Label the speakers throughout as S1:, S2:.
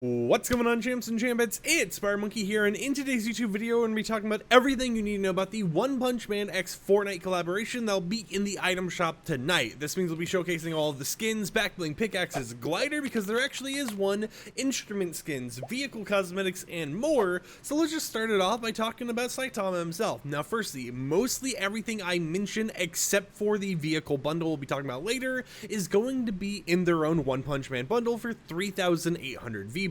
S1: What's going on, champs and champettes? It's FireMonkey here, and in today's YouTube video, we're going to be talking about everything you need to know about the One Punch Man x Fortnite collaboration that'll be in the item shop tonight. This means we'll be showcasing all of the skins, backbling pickaxes, glider, because there actually is one, instrument skins, vehicle cosmetics, and more. So let's just start it off by talking about Saitama himself. Now, firstly, mostly everything I mention, except for the vehicle bundle we'll be talking about later, is going to be in their own One Punch Man bundle for 3,800 V-Bucks.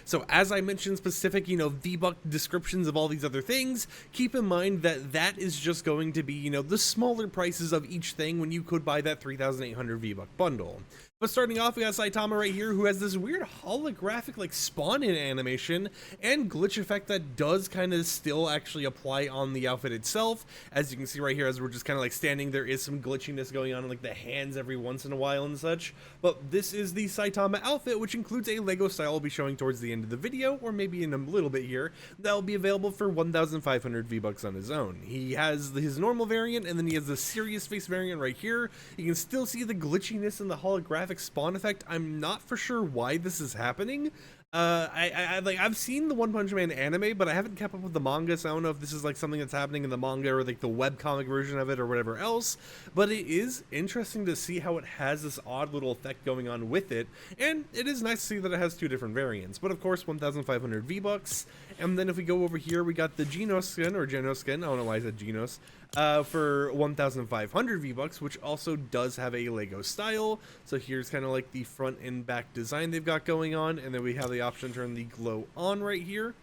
S1: So as I mentioned specific, V-Buck descriptions of all these other things, keep in mind that that is just going to be, the smaller prices of each thing when you could buy that 3,800 V-Buck bundle. But starting off, we got Saitama right here, who has this weird holographic spawn-in animation and glitch effect that does kind of still actually apply on the outfit itself. As you can see right here, as we're just kind of standing, there is some glitchiness going on in the hands every once in a while and such. But this is the Saitama outfit, which includes a Lego style I'll be showing towards the end of the video, or maybe in a little bit here, that will be available for 1,500 V-Bucks on his own. He has his normal variant, and then he has the serious face variant right here. You can still see the glitchiness and the holographic spawn effect. I'm not for sure why this is happening. I've seen the One Punch Man anime, but I haven't kept up with the manga, so I don't know if this is something that's happening in the manga or the webcomic version of it or whatever else. But it is interesting to see how it has this odd little effect going on with it, and it is nice to see that it has two different variants. But of course, 1,500 V-Bucks. And then if we go over here, we got the Genos skin, or Genos skin, I don't know why I said Genos, for 1,500 V-Bucks, which also does have a Lego style. So here's kind of the front and back design they've got going on, and then we have the option to turn the glow on right here.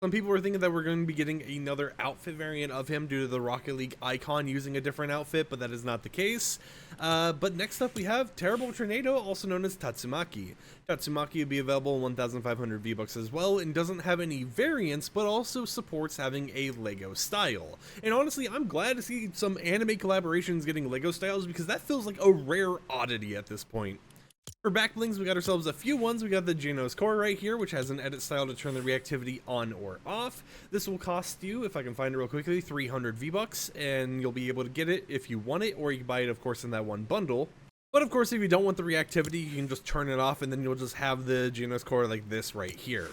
S1: Some people were thinking that we're going to be getting another outfit variant of him due to the Rocket League icon using a different outfit, but that is not the case. But next up we have Terrible Tornado, also known as Tatsumaki. Tatsumaki will be available in 1,500 V-Bucks as well, and doesn't have any variants, but also supports having a Lego style. And honestly, I'm glad to see some anime collaborations getting Lego styles, because that feels like a rare oddity at this point. For backblings, we got ourselves a few ones. We got the Genos core right here, which has an edit style to turn the reactivity on or off. This will cost you, if I can find it real quickly, 300 V-Bucks, and you'll be able to get it if you want it, or you can buy it, of course, in that one bundle. But of course, if you don't want the reactivity, you can just turn it off, and then you'll just have the Genos core like this right here.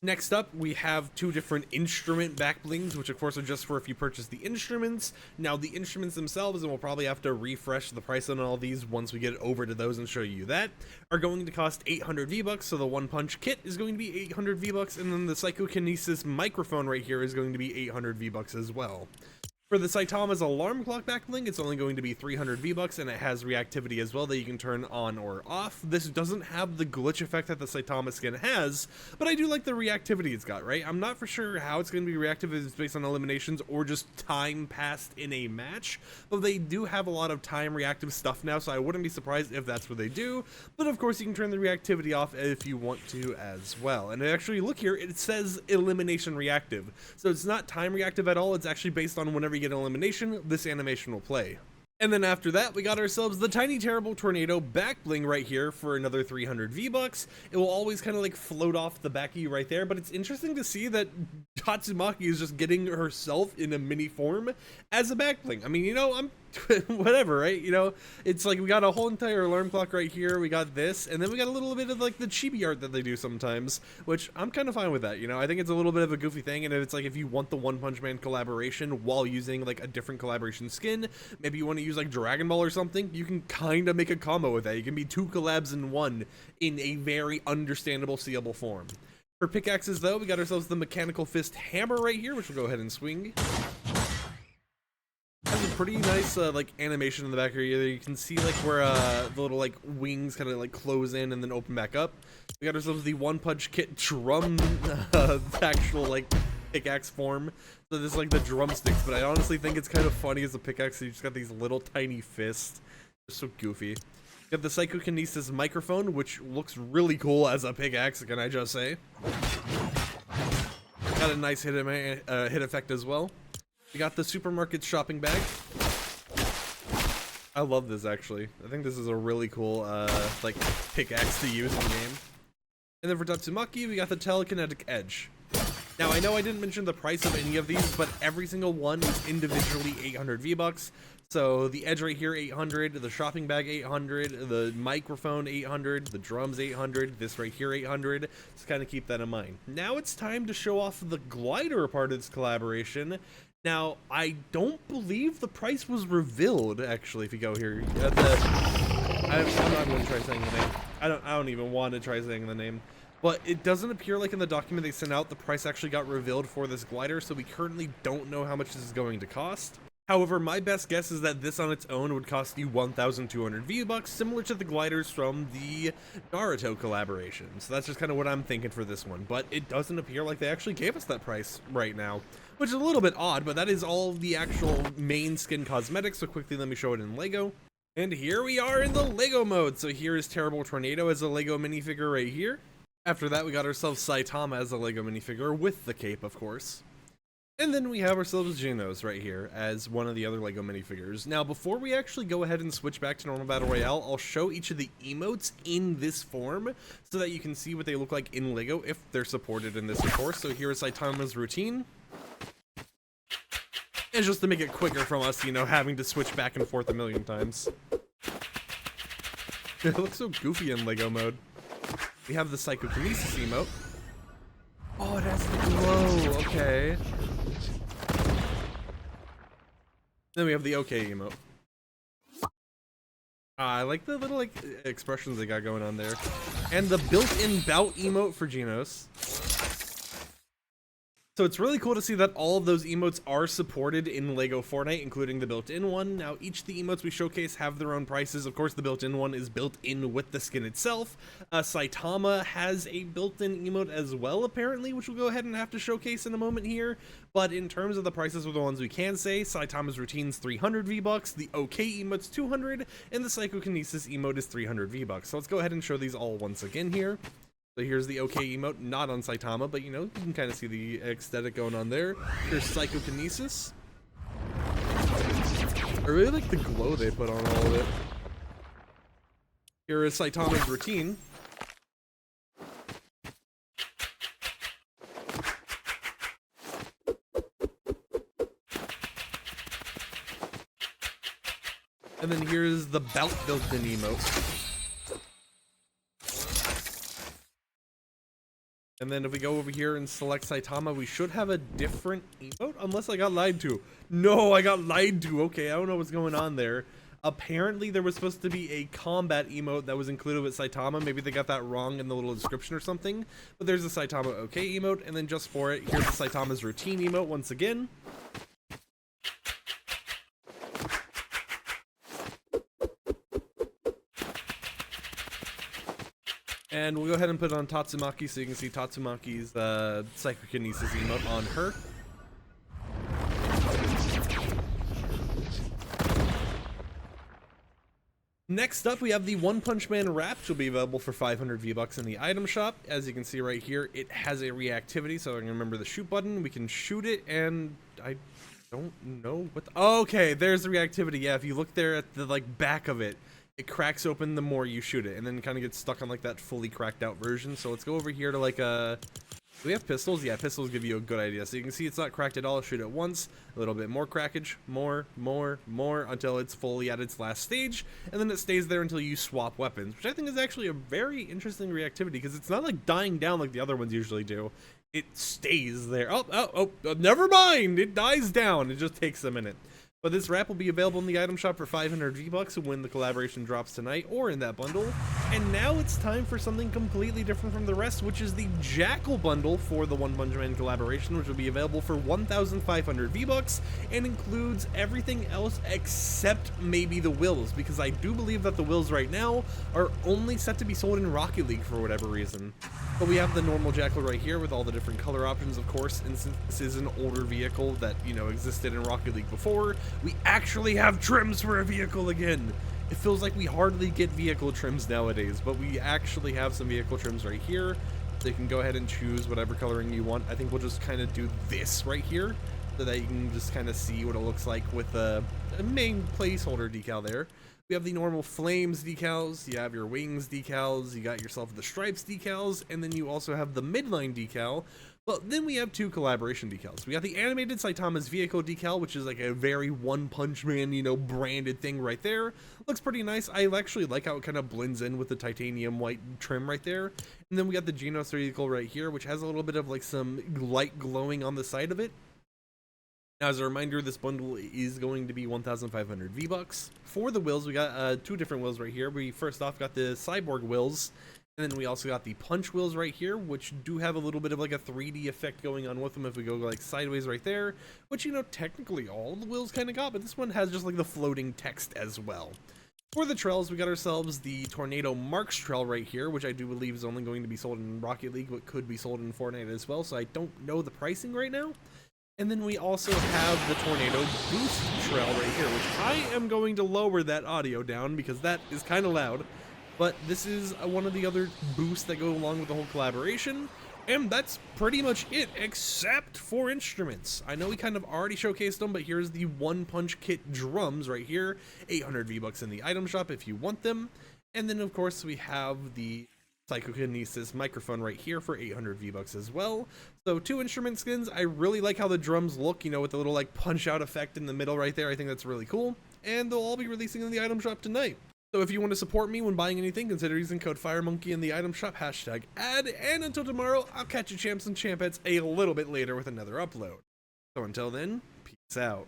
S1: Next up, we have two different instrument backblings, which of course are just for if you purchase the instruments. Now, the instruments themselves, and we'll probably have to refresh the price on all these once we get over to those and show you that, are going to cost 800 V-Bucks. So the One Punch kit is going to be 800 V-Bucks, and then the Psychokinesis microphone right here is going to be 800 V-Bucks as well. For the Saitama's alarm clock backbling, it's only going to be 300 V-Bucks, and it has reactivity as well that you can turn on or off. This doesn't have the glitch effect that the Saitama skin has, but I do like the reactivity it's got, right? I'm not for sure how it's going to be reactive, if it's based on eliminations or just time passed in a match, but they do have a lot of time reactive stuff now, so I wouldn't be surprised if that's what they do. But of course, you can turn the reactivity off if you want to as well. And actually, look here, it says elimination reactive, so it's not time reactive at all. It's actually based on whenever you get an elimination, this animation will play. And then after that, we got ourselves the Tiny Terrible Tornado backbling right here for another 300 V-Bucks. It will always kind of float off the back of you right there, but it's interesting to see that Tatsumaki is just getting herself in a mini form as a backbling. I mean, I'm whatever, right? It's we got a whole entire alarm clock right here. We got this, and then we got a little bit of the chibi art that they do sometimes, which I'm kind of fine with that. I think it's a little bit of a goofy thing, and it's if you want the One Punch Man collaboration while using a different collaboration skin, maybe you want to use Dragon Ball or something, you can kind of make a combo with that. You can be two collabs in one in a very understandable, seeable form. For pickaxes, though, we got ourselves the Mechanical Fist Hammer right here, which we'll go ahead and swing. Has a pretty nice animation in the back here. You can see where the little wings kind of close in and then open back up. We got ourselves the One Punch Kit drum actual pickaxe form. So this is the drumsticks, but I honestly think it's kind of funny as a pickaxe. So you just got these little tiny fists. They're so goofy. You have the Psychokinesis microphone, which looks really cool as a pickaxe, can I just say? Got a nice hit effect as well. We got the supermarket shopping bag. I love this, actually. I think this is a really cool pickaxe to use in the game. And then for Tatsumaki, we got the telekinetic edge. Now, I know I didn't mention the price of any of these, but every single one is individually 800 V-Bucks. So the edge right here, 800, the shopping bag, 800, the microphone, 800, the drums, 800, this right here, 800. Just kind of keep that in mind. Now it's time to show off the glider part of this collaboration. Now, I don't believe the price was revealed, actually, if you go here. I'm not going to try saying the name. I don't even want to try saying the name. But it doesn't appear like in the document they sent out the price actually got revealed for this glider, so we currently don't know how much this is going to cost. However, my best guess is that this on its own would cost you 1,200 V-Bucks, similar to the gliders from the Naruto collaboration. So that's just kind of what I'm thinking for this one. But it doesn't appear like they actually gave us that price right now, which is a little bit odd, but that is all the actual main skin cosmetics. So quickly, let me show it in Lego. And here we are in the Lego mode. So here is Terrible Tornado as a Lego minifigure right here. After that, we got ourselves Saitama as a Lego minifigure with the cape, of course. And then we have ourselves Genos right here as one of the other Lego minifigures. Now, before we actually go ahead and switch back to normal Battle Royale, I'll show each of the emotes in this form so that you can see what they look like in Lego if they're supported in this, of course. So here is Saitama's routine. And just to make it quicker from us, you know, having to switch back and forth a million times. It looks so goofy in Lego mode. We have the Psychokinesis emote. Oh, it has the glow. Okay. Then we have the OK emote. I like the little expressions they got going on there. And the built-in bout emote for Genos. So it's really cool to see that all of those emotes are supported in Lego Fortnite, including the built-in one. Now, each of the emotes we showcase have their own prices. Of course, the built-in one is built in with the skin itself. Saitama has a built-in emote as well, apparently, which we'll go ahead and have to showcase in a moment here. But in terms of the prices for the ones we can say, Saitama's routine's 300 V-Bucks, the OK emote's 200, and the Psychokinesis emote is 300 V-Bucks. So let's go ahead and show these all once again here. So here's the OK emote, not on Saitama, but you know, you can kind of see the aesthetic going on there. Here's Psychokinesis. I really like the glow they put on all of it. Here is Saitama's routine. And then here's the bout built-in emote. And then if we go over here and select Saitama, we should have a different emote, unless I got lied to. No, I got lied to. Okay, I don't know what's going on there. Apparently, there was supposed to be a combat emote that was included with Saitama. Maybe they got that wrong in the little description or something. But there's a Saitama OK emote, and then just for it, here's the Saitama's routine emote once again. And we'll go ahead and put it on Tatsumaki so you can see Tatsumaki's Psychokinesis emote on her. Next up, we have the One Punch Man wrap, which will be available for 500 V-Bucks in the item shop. As you can see right here, it has a reactivity, so I can remember the shoot button. We can shoot it, and I don't know what the... Okay, there's the reactivity. Yeah, if you look there at the back of it, it cracks open the more you shoot it, and then kind of gets stuck on like that fully cracked out version. So let's go over here to like do we have pistols? Yeah, pistols give you a good idea. So you can see it's not cracked at all. Shoot it once, a little bit more crackage, more, until it's fully at its last stage, and then it stays there until you swap weapons, which I think is actually a very interesting reactivity because it's not like dying down like the other ones usually do. It stays there. Oh, never mind. It dies down. It just takes a minute. But this wrap will be available in the item shop for 500 V-Bucks when the collaboration drops tonight or in that bundle. And now it's time for something completely different from the rest, which is the Jackal bundle for the One Punch Man collaboration, which will be available for 1,500 V-Bucks and includes everything else except maybe the wills, because I do believe that the wills right now are only set to be sold in Rocket League for whatever reason. But we have the normal Jackal right here with all the different color options, of course, and since this is an older vehicle that, you know, existed in Rocket League before, we actually have trims for a vehicle again. It feels like we hardly get vehicle trims nowadays, but we actually have some vehicle trims right here. So you can go ahead and choose whatever coloring you want. I think we'll just kind of do this right here so that you can just kind of see what it looks like with the main placeholder decal there. We have the normal flames decals, you have your wings decals, you got yourself the stripes decals, and then you also have the midline decal, Well, then we have 2 collaboration decals. We got the animated Saitama's vehicle decal, which is like a very One Punch Man, you know, branded thing right there. Looks pretty nice. I actually like how it kind of blends in with the titanium white trim right there. And then we got the Genos vehicle right here, which has a little bit of like some light glowing on the side of it. Now, as a reminder, this bundle is going to be 1,500 V-Bucks. For the wheels, we got 2 different wheels right here. We first off got the Cyborg wheels, and then we also got the Punch wheels right here, which do have a little bit of like a 3D effect going on with them if we go like sideways right there, which, you know, technically all the wheels kind of got, but this one has just like the floating text as well. For the trails, we got ourselves the Tornado Marks trail right here, which I do believe is only going to be sold in Rocket League, but could be sold in Fortnite as well, so I don't know the pricing right now. And then we also have the Tornado Boost trail right here, which I am going to lower that audio down because that is kind of loud. But this is one of the other boosts that go along with the whole collaboration. And that's pretty much it, except for instruments. I know we kind of already showcased them, but here's the One Punch Kit drums right here. 800 V-Bucks in the item shop if you want them. And then, of course, we have the Psychokinesis microphone right here for 800 V-Bucks as well. So 2 instrument skins. I really like how the drums look, you know, with the little like punch out effect in the middle right there. I think that's really cool. And they'll all be releasing in the item shop tonight. So if you want to support me when buying anything, consider using code FireMonkey in the item shop, #ad. And until tomorrow, I'll catch you champs and champettes a little bit later with another upload. So until then, peace out.